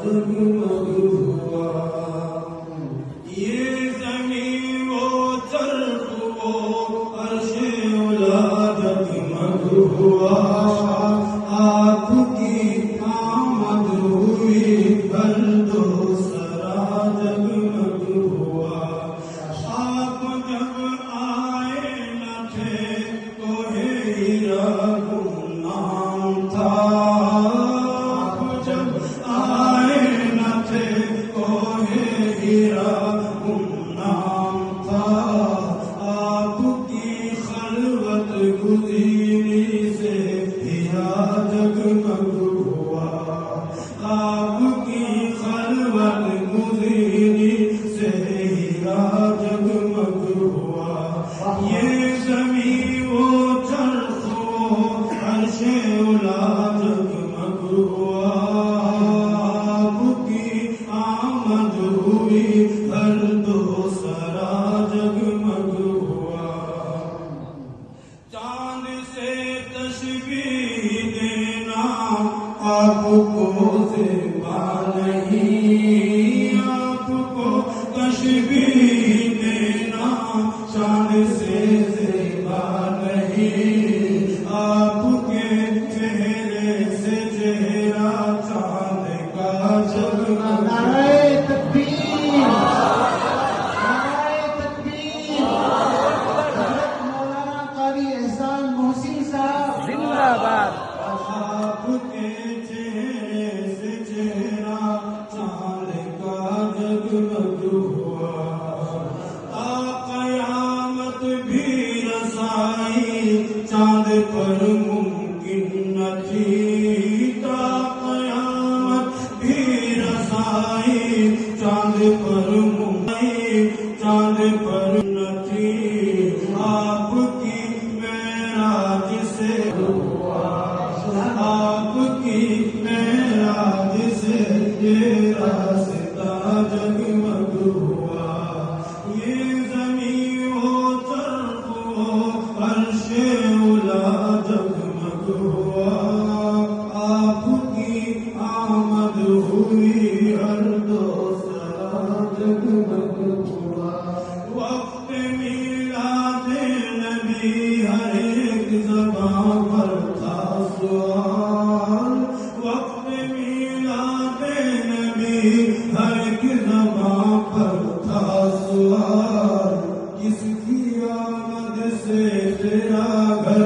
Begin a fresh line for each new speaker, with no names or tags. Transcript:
جگمگ ہوا، یہ زمین و چرخ و عرش اولا جگمگ ہوا، آپ کی آمد ہوئی بلد و سرا جگمگ ہوا، آپ جب آئے نہ تھے کوہ ہیرا گمنام تھا، آپ جب آئے نہ تھے کوہ ہیرا گمنام تھا، آپ کی خلوت گزینی سے ہیرا جگمگ ہوا، آپ کی خلوت گزینی سے ہیرا جگمگ ہوا، یہ زمین و چرخ و عرش اولا جگمگ ہوا، آپ کی آمد ہوئی ہر دو سرا جگمگ ہوا، چاند سے تشبیہ دینا آپ کو زیبا نہیں، آپ کو تشبیہ دینا چاند سے زیبا نہیں، آپ کے چہرے سے چہرہ چاند کا جگمگ،
نعرہ تکبیر، نعرہ تکبیر، حضرت مولانا قاری احسان محسن صاحب
زندہ باد۔
آپ کے چہرے سے چہرہ چاند کا جگمگ ہوا، تا قیامت بھی رسائی چاند پر ممکن نہ تھی، تا قیامت بھی رسائی چاند پر چاند پر نہ تھی، آپ کی معراج سے ہوا، آپ کی معراج سے یہ راستہ جگمگ ہوا، یہ زمین و چرخ و عرش اولا جگمگ ہوا، آپ کی آمد ہوئی ہر دو سرا جگمگ ہوا، وقت میلاد نبی ہر ایک زبان پر تھا سوال، وقت میلاد نبی ہر ایک زبان پر تھا سوال، کس کی آمد سے تیرا گھر